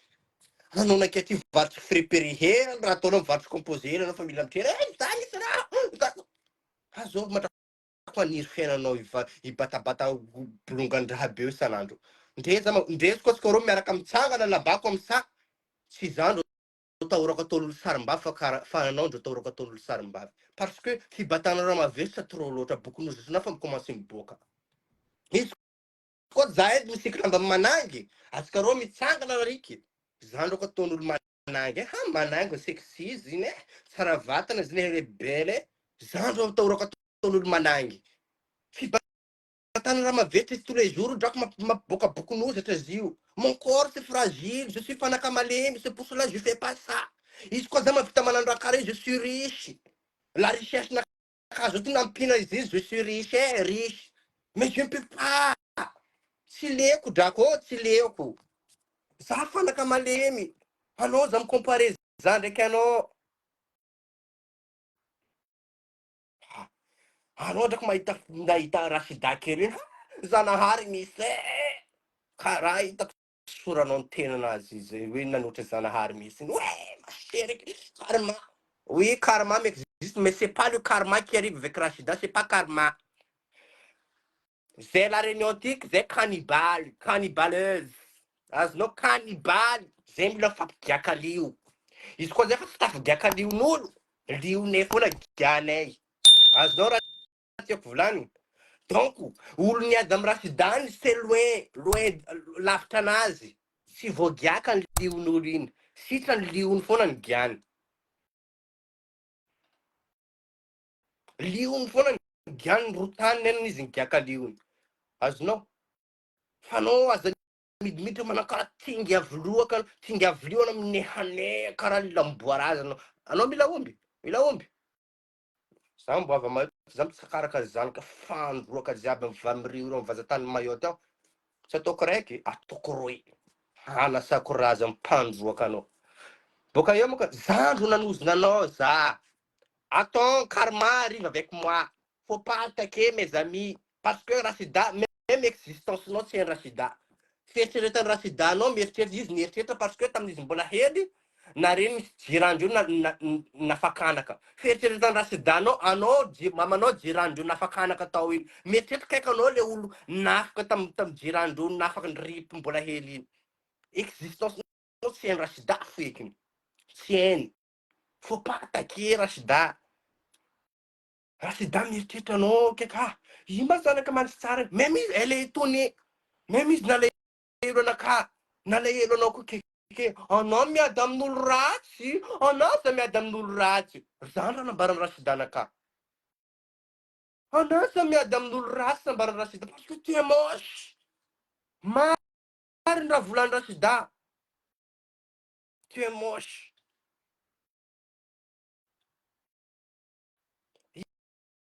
anao nakia ty varotra friperie hely raha ataonao varotra composé hely anao fa mila mitrery za misy raha azao matrako aniry fiainanao ibatabata bolongan-draha be isan'andro ndresy koa tsika rô miaraka mitsangana labako amy sa tsy zandro tahorako ataon'olo sarim-bavy fa anao ndro tahorako ataon'olo sarim-bavy parce que fibatanao raha mavesatra trop loatra bokon'ozosona fa mikomansy miboaka izy koa za edy misiky lamba manangy atsika rô mitsangana riky zandroko ataon'olo manangy ha manangy sexy izy iny tsara vatana izy iny rebele zandro tahorako ataon'olo manangy fibatana raha mavesatra izy tous les jours drako maboka bokon'ozatra izy io mon corps c'est fragile je suis fanaka malemy c'est pour cela je fais pas ça izy koa za mahavita manano raha karaha je suis riche la richesse nakazo ty nampina izy je suis riche riche mais je ne peux pas tsy leko drako tsy leko za fanaka malemy anao za micompare za ndraiky anao anao ndraiky mahita rasida kely iny zanahary misy karaha hitako soranao ny tenanazy izy hoe nanoatra zanahary misy iny ouais ma chérie karma oui karma m'existe mais c'est pas le karma qui arrive avec Rachida c'est pas karma zay la réunion tiky zay cannibale cannibaleuse azonao cannibale zay mila fampigiaka alio Izy koa zay fa tsy tafigiaka lion'olo, lionay foana gianay. Azonao raha tiako volaniny. Donc olo niady amy rasidany c'est loin lavitra anazy. Tsy voagiaka ny lion'olo iny, sitra ny liony foana ny giany. Liony foana ny giany rotany nenany izy nigiaka liony. Azonao? Fanao aza midimiditra manao karaha tingy avoloaka, tingy aviliona amin'ny hanay karaha lamboarazy anao mila omby, mila omby. Za mbo avy ma za mitsakaraka zanaka fandroaka jiaby mivamiriry vazatany maillot ao. Tsy ataoko raiky, ataoko roy. Hanasako raza mpandroaka anao. Boka eo moka zandro nanozona anao za. Attends karma arrive avec moi. Faut pas attaquer mes amis. Parce que Rachida, même existence non tsy Rachida. Fieritreretan'ny Rachida anao mieritreritra izy nieritreritra parce que tamin'izy mbola hely nareny misy jirandreo nafakanaka. Fieritreretan'ny Rachida anao mamanao jirandreo nafakanaka tao iny. Mieritreritra kaiky anao le olo nafaka tamy jirandreo nafaka ny ripy mbola hely iny. Existence non tsy hainy Rachida fekiny. Tsy hainy. Faut pas attaquer Rachida. Rachida mieritreritra anao kaiky ino ma zanaka manitsy tsara. Même izy elle est étonnée. Même izy nalahelo anaka, nalahelo anao koa ke anao miady amin'olo ratsy, anao za miady amin'olo ratsy. Zany raha nambarany Rachida anaka. Anao za miady amin'olo ratsy nambarany Rachida parce que tu es moche. Mariny raha volany Rachida. Tu es moche.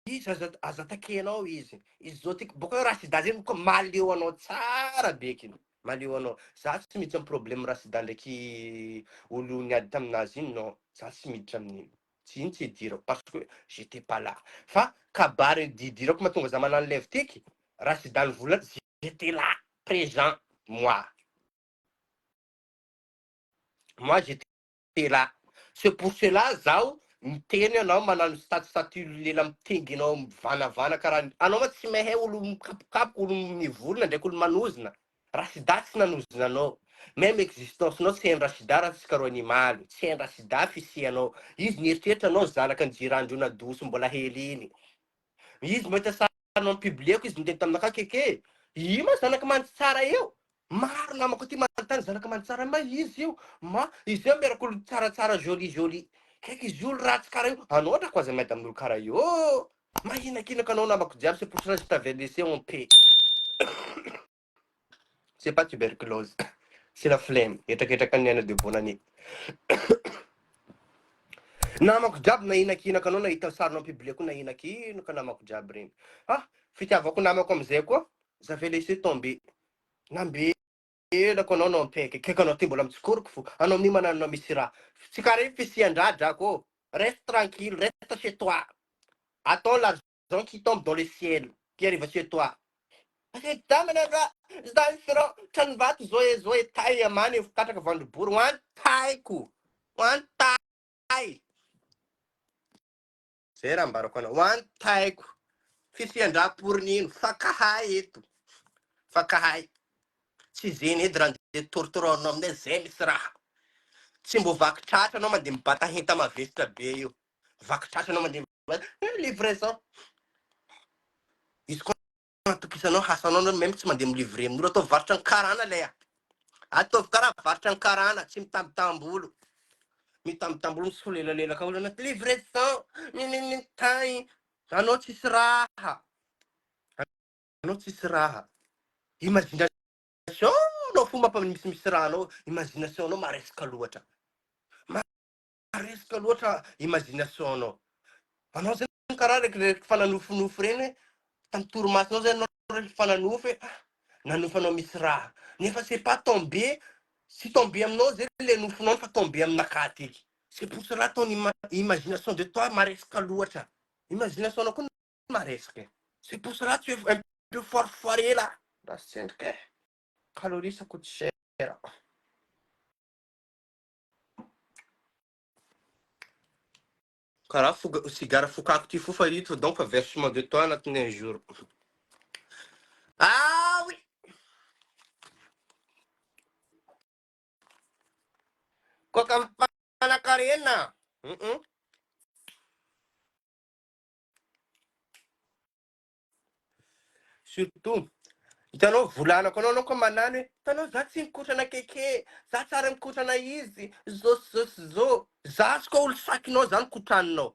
Izy aza takenao izy. Izy zao tiky boka Rachida zay ko maleo anao tsara bekiny. Maleo anao. Za tsy miditra amy problème Rachida ndraiky olo niady taminazy iny non. Za tsy miditra amin'iny. Tsy iny tsy idirako parce que j'étais pas là. Fa kabary didirako mahatonga za manano lève tiky. Rachida nivolany j'étais là, présent, moi. Moi j'étais là. C'est pour cela zaho miteny anao manano statut lela mitenginao mivanavana karaha anao ma tsy mahay olo mikapokapoka olo mivolona ndraiky olo manozona. Rachida tsy nanozona anao. Même existence nao tsy hainy Rachida raha tsy karo animaly. Tsy hainy Rachida fisianao. Izy nieritreritra anao zanaka ny jirandreo nadoso mbola hely iny. Izy mahita sarinao publieko izy miteny taminaka keke. I ma zanaka manitsy tsara eo. Maro namako ty manontany zanaka manitsy tsara ma izy io. Ma izy io miaraka olo tsaratsara joli. Kaiky izy olo ratsy karaha io. Anao ndrako aza miady amin'olo karaha io. Mahinakinaka anao namako jiaby, c'est pour ça je t'avais laissé en paix. C'est pas tuberculose. C'est la flemme. Etraketraka niaina de bonne année. Namako jiaby nahinakinaka anao nahita sarinao publieko nahinakinaka namako jiaby reny. Fitiavako namako amizay koa, j'avais laissé tomber. Nambelako anao nampaiky. Kaiky anao ty mbola mitsikoroky fo. Anao amin'iny mananonao misy raha. Tsy karaha io fisian-draha drako. Reste tranquille, reste chez toi. Attends l'argent qui tombe dans le ciel, qui arrive chez toi. Damananga, zdany sirao, tranombato zao e tay amany fikatraka vandobory. Ho any taiko. Ho any tay. Zay raha ambarako anao. Ho any taiko. Fisian-draha porinino. Fakahay eto. Fakahay. Tsy zeny edy raha de torotoroanao aminay zay misy raha. Tsy mbo vaky tratra anao mandeha mibata henta mavesitra be io. Vaky tratra anao mandeha mibata livraison. Izy koa atokisanao hasanao même tsy mandeha milivrer amin'olo atao varotra ny karana leha. Ataovy karaha varotra ny karana, tsy mitambitambolo. Mitambitambolo misy folelalelaka olo anaty livraison. Nini tay. Anao tsisy raha. Anao tsisy raha. Imagination anao fomba misy raha anao. Imagination anao maresaka loatra. Maresaka loatra imagination anao. Anao zay karaha reky fananofinofy reny. Tamy torimasonao zay anao reky fananofy. Nanofanao misy raha. Nefa c'est pas tombé. Si tombé aminao zay le nofinao fa tombé aminaka tiky. C'est pour cela ton imagination de toi maresaka loatra. Imagination anao koa maresaka. C'est pour cela tu es un peu foiré là. Rasendrika. Calories ça coûte cher. Karaha cigare fokako ty fofa ito donc fa versement de toi anatin'ny un jour. Ah oui. Koa ka marena. Surtout, hitanao volanako anao ko manano hoe hitanao za tsy mikotrana keke, za tsara mikotrana izy, zao zao zao. Za koa olo sakinao za nikotranina.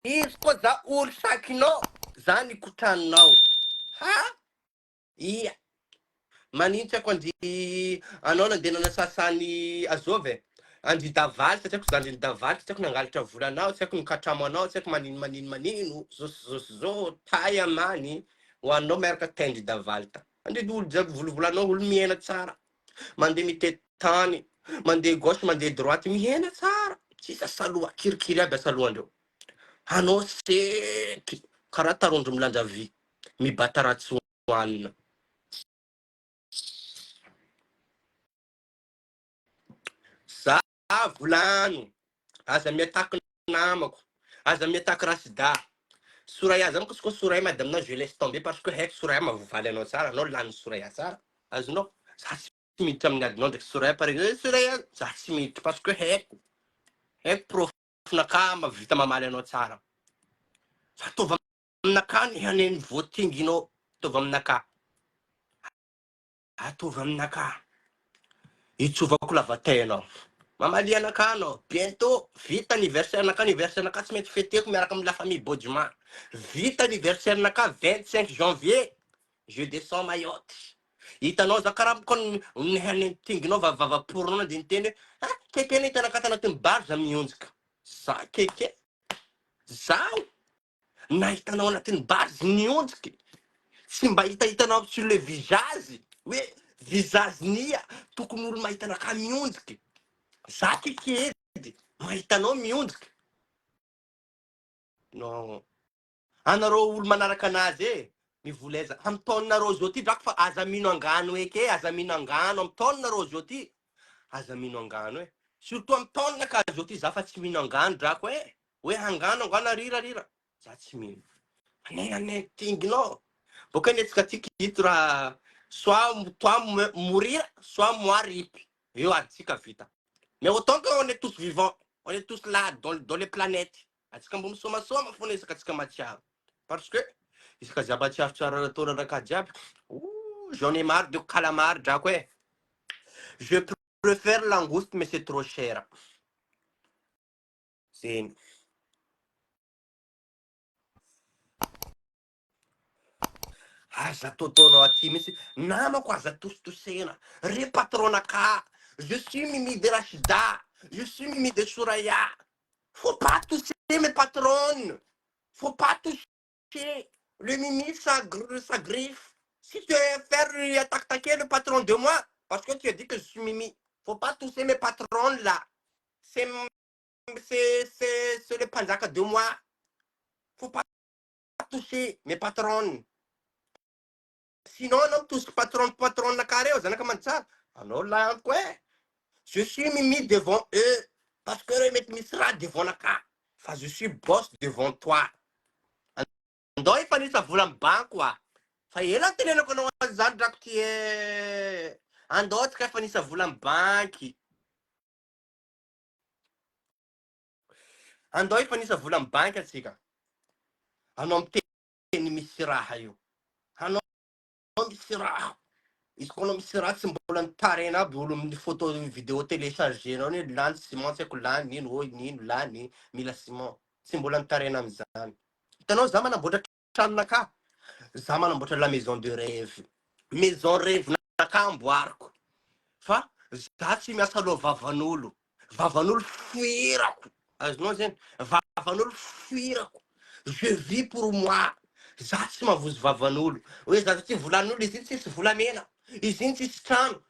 Izy koa za olo sakinao, za nikotranao. Ha? Ia. Manintsy ako andy anao nandehanana sasany azovy e. Andy davaly, tsy haiko za andy davaly, tsy haiko nangalatra volanao, tsy haiko nikatramo anao, tsy haiko manino, zao, tay amany. Ho anao miaraka tendry davaly ta. Andy olo jiaby volovolanao olo miaina tsara. Mandeha mitety tany, mandeha gauche, mandeha droite, miaina tsara. Tsisa saloa, kirikiri aby asaloandreo. Anao seky, karaha tarondro milanja vy, mibata ratsy hoanina. Za volano, aza miataky namako, aza miataky rasida. Soraya zany koa Soraya madame je laisse tomber parce que haiko Soraya mahavovaly anao tsara, anao lany Soraya tsara. Azonao, za tsy miditra amin'ny adinao ndraiky Soraya pare Soraya, za tsy miditra parce que haiko profonaka mahavita mamaly anao tsara. Fa tovy aminaka ny haneny voatinginao, tovy aminaka. Atovy aminaka. Itsovako lavatenao. Mamaly anaka anao, bientôt vita anniversaire naka tsy maintsy feteko miaraka amin'ny la famille Bodjuma. Vita anniversaire naka 25 janvier, je descends Mayotte. Hitanao za karaha koa ny tinginao vavaporonao de niteny hoe keke hitanaka tanatin'ny bar za mionjika. Za keke, zaho nahitanao anatin'ny bar nionjiky. Tsy mba hitanao sur le visage hoe visage nia tokony olo mahita anaka mionjiky. Za keke edy mahitanao mionjiky. Non. Anareo olo manaraka anazy e, mivoleza amin'ny taoninareo zao ty drako fa aza mino angano eke, aza mino angano amin'ny taoninareo zao ty. Aza mino angano e. Surtout amin'ny taoninaka zao ty za fa tsy mino angano drako e. Hoe angano rira. Za tsy mino. Ane tinginao. Boka netsika tiky hito raha soit toi mourir, soit moi ripy. Eo atsika vita. Mais autant qu'on est tous vivants, on est tous là dans les planètes. Atsika mbo misomasoma fona isaka atsika matsiaro. Parce que isaka jiaby tsiarotsiaro ataona raka jiaby. J'en ai marre de calamar drako e. Je préfère langouste mais c'est trop cher. Zeny. Aza totonao aty mihitsy, namako aza tositosena. Re patronaka, je suis Mimi de Rachida, je suis Mimi de Soraya. Faut pas toucher mes patronnes. Faut pas toucher. Le Mimi, ça griffe. Si tu veux faire attaquer le patron de moi, parce que tu as dit que je suis Mimi, faut pas toucher mes patrons là. C'est le panzaka de moi. Faut pas toucher mes patrons. Sinon, on touche patron na carré, zanaka mansa. Alors là, quoi? Je suis Mimi devant eux, parce que eux mettent Misra devant la car. Enfin, je suis boss devant toi. Andao efa nisy vola banko a. Fa ela tenenako anao zany drako ty e. Andao tsika efa nisy vola banky. Andao efa nisy vola banky atsika. Anao miteny misy raha io. Anao misy raha. Izy koa anao misy raha tsy mbola nitarena aby olo amin'ny photo vidéo téléchargé anao ny lany ciment tsy haiko lany nino oi nino lany mila ciment. Tsy mbola nitarena am'zany. Hitanao za manamboatra tranonaka. Za manamboatra la maison de rêve. Maison rêve naka amboariko. Fa za tsy miasa aloha vavan'olo. Vavan'olo fuirako. Azonao zany, vavan'olo fuirako. Je vis pour moi. Za tsy mavozo vavan'olo. Hoe za tsy volan'olo izy iny tsisy volamena. Izy iny tsisy trano.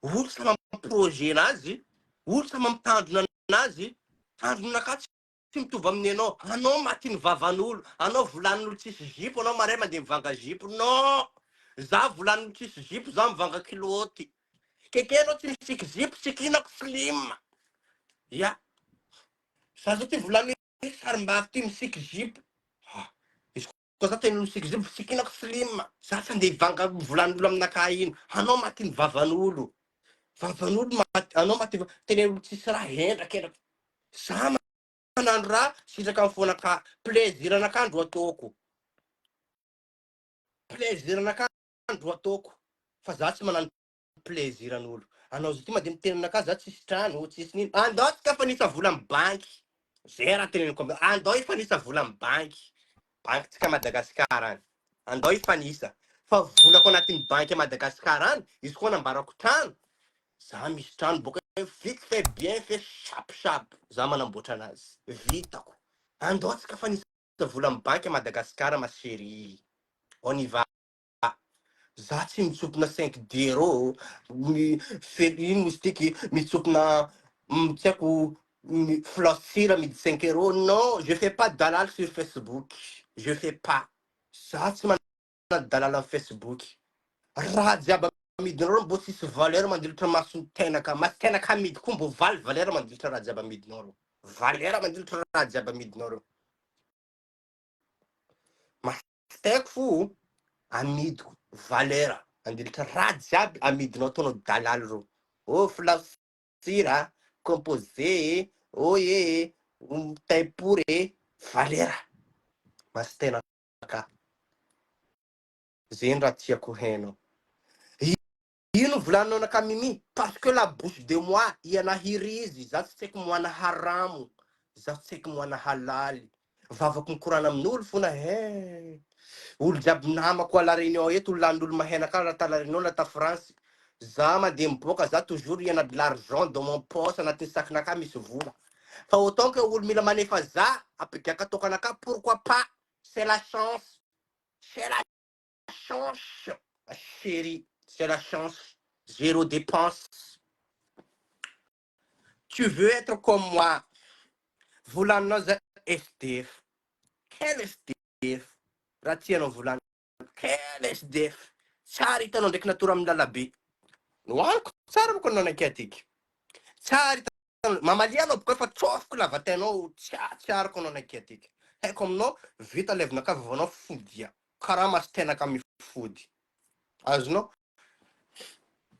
Olo sa mamprojet anazy, olo sa mamitandrona anazy, tandronaka tsy mitovy amin'ny anao. Anao matiny vavan'olo, anao volan'olo tsisy jipo, anao maray mandeha mivanga jipo. Non! Za volan'olo tsisy jipo, za mivanga kiloty. Keke anao tsy misiky jipo, sikinako slim. Ya. Za zao ty volan'olo sarim-bavy ty misiky jipo. Izy koa za teny misiky jipo, sikinako slim. Za tsy andeha hivanga volan'olo aminaka ino. Anao matiny vavan'olo. Vavan'olo anao mateva tenen'olo tsisy raha hendraka. Za manano raha sitraka amin'ny fonaka plaisir anakandro ataoko. Plaisir anakandro ataoko. Fa za tsy manano plaisir an'olo. Anao zao ty mandeha miteny anakahy za tsisy trano, tsisy nino. Andao tsika fanisa vola amin'ny banky. Zay raha teneniko amindreo. Andao hifanisa vola amin'ny banky. Banky-tsika Madagasikara any. Andao hifanisa. Fa volako anatin'ny banky Madagasikara any, izy koa nambarako trano. Za misy trano boka vite fait bien fait chape. Za manamboatra anazy. Vitako. Andao tsika fanisa vola amin'ny banky Madagasikara ma chérie. On y va. Za tsy mitsopona 5 D ino misy tiky mitsopona tsy haiko flosira midi 5 € non, je fais pas dalal sur Facebook, je fais pas. Za tsy manana dalala amin'ny Facebook. Raha jiaby amidinareo mbo tsisy valeur mandilitra masony tenaka, masy tenaka amidy koa mbo valy valeur mandilitra raha jiaby amidinareo. Valeur mandilitra raha jiaby amidinareo. Mastaiko fo amidiko valeur andilitra raha jiaby amidinao ataonao dalalo reo. Oh flasira, composé, oye, taipure, valeur. Masy tenaka. Zeny raha tiako hainao. Ino volaninao anaka mimi? Parce que la bouche de moi ianahiry izy. Za tsy tseky moana haramo. Za tsy tseky moana halaly. Vavako mikorana amin'olo fona olo jiaby namako à la réunion eto olo lanin'olo mahenaka raha ta la réunion na ta France. Za mandeha miboaka za toujours il y en a de l'argent dans mon poche anatin'ny sakinaka misy vola. Fa autant que olo mila manefa za ampigaka tokanaka, pourquoi pas? C'est la chance. C'est la chance. Chérie, c'est la chance. Zéro dépense. Tu veux être comme moi. Volaninao za SDF. Quel SDF? Raha tianao volana. Quel SDF? Tsara hitanao ndraiky natora amin'ny lalabe. Nohaniko tsara boko anao naky atiky. Tsara hitanao mamalianao boka fa tsofiko lavatenao tsiariko anao naky atiky. Haiko aminao vita levinaka vavanao fodia. Karaha masy tenaka mifody. Azonao?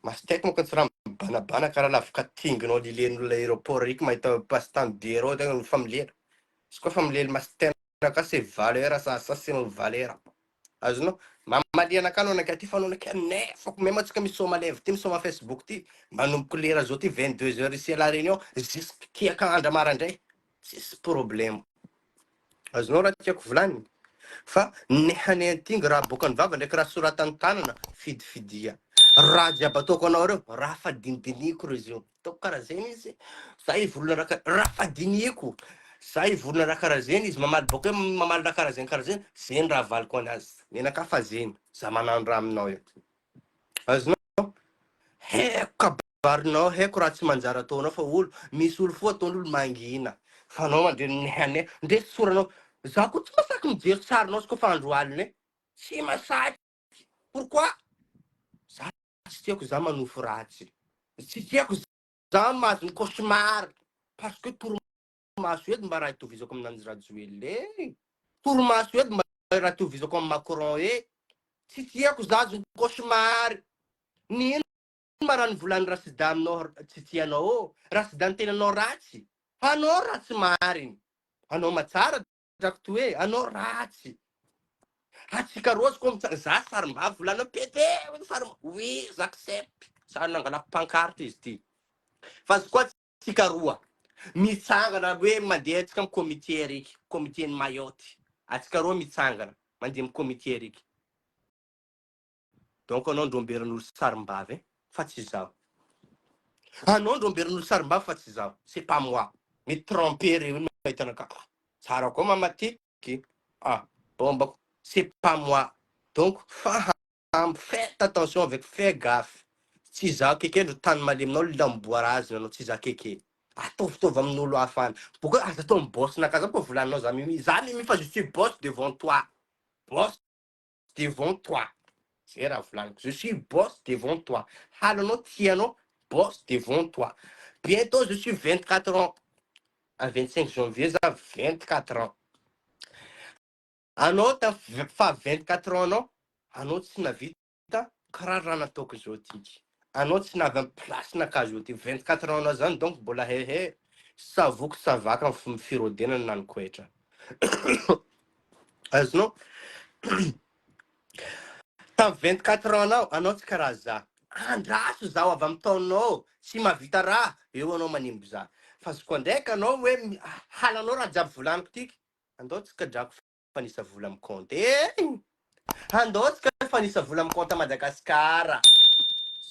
Masy teko monko tsy raha mibanabana karaha lavaka tinginao lilen'olona aéroport riky mahita passe-temps d'euro tegna familiana. Izy koa familiana masy tenaka c'est valeur ça c'est une valeur. Azonao? Mamalia anaka anao naky aty fa anao naky nefako même atsika misoma lève ty misoma Facebook ty. Manomboky lera zao ty 22 h ici à la réunion jusque kiaka andra marandray. Tsisy problème. Azonao raha tiako volany. Fa nehanay antingy raha boka ny vava ndraiky raha soratany tanana fidifidia. Raha jiaby ataoko anao reo raha fadinidiniko reo zio. Ataoko karaha zeny izy. Za ivolana raha fadiniko. Za ivolana raha karaha zeny izy mamaly boka hoe mamaly raha karaha zeny zeny raha avaliko anazy. Menaka fa zeny za manano raha aminao io. Azonao? Haiko kabarinao, haiko raha tsy manjary ataonao fa olo misy olo foa ataon'olo mangina. Fa anao mandre nehanay ndre soranao. Za koa tsy masaky mijery tsarinao izy koa fa andro alina. Tsy masaky. Pourquoi? Za tsy tiako za manofo ratsy. Tsy tiako za mahazo ny cauchemar. Parce que torimaso edy mba raha itovizako aminanjy Rajoelina. Torimaso edy mba raha itovizako amin'ny Macron tsy tiako za azo ny cauchemar. Nino mba raha nivolany rasida aminao tsy tianao? Rasida ny tenanao ratsy. Anao ratsy mariny. Anao matsara drako to hoe anao ratsy. Atsika roa koa za sarim-bava volanao pété oui j'accepte. Sary nangalako pancarte izy ty. Fa azy koa tsika roa mitsangana hoe mandeha atsika amin'ny comité ariky, comité ny Mayotte. Atsika roa mitsangana mandeha amin'ny comité ariky. Donc anao ndromberin'olo sarim-bava fa tsy zaho. Anao ndromberin'olo sarim-bava fa tsy zaho. C'est pas moi. Me tromper reo mahita anaka. Tsara koa mamatiky. Ah, bombako. C'est pas moi. Donc, faites attention avec, fais gaffe. Tsy za kekendro tany maleminao lamboarazina anao tsy za keke. Ataovitova amin'olo hafa any. Boka aza atao boss nakaza koa volaninao za mimi. Za mimi fa je suis boss devant toi. Boss devant toi. C'est raha volaniko. Je suis boss devant toi. Halanao tianao boss devant toi. Bientôt je suis 24 ans. À 25 janvier za 24 ans. Anao fa 24 ans anao, anao tsy navita karaha raha nataoko zao tiky. anao tsy navy amin'ny place-nakazy io ty 24 ans anao zany donc mbola hehe savoko savaka amin'ny firodinana naniko etra. Azonao tamin'ny 24 ans anao tsy karaha za. Andraso zaho avy amin'ny taonao, tsy mahavita raha, eo anao manimbo za. Fa zoko ndraika anao hoe halanao raha jiaby volaniko tiky, andao tsika drako fanisa vola amin'ny compte. Andao tsika fanisa vola amin'ny compte à Madagascar.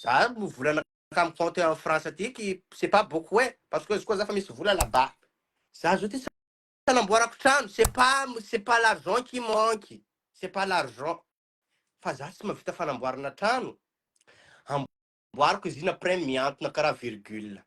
Ça mo volana amin'ny compte en France tiky, c'est pas beaucoup parce que koa za fa misy vola là-bas. Za zao ty sanamboarako trano, c'est pas l'argent qui manque, c'est pas l'argent. Fa za tsy mahavita fanamboarana trano. Amboariko izy iny après miantona karaha virgule.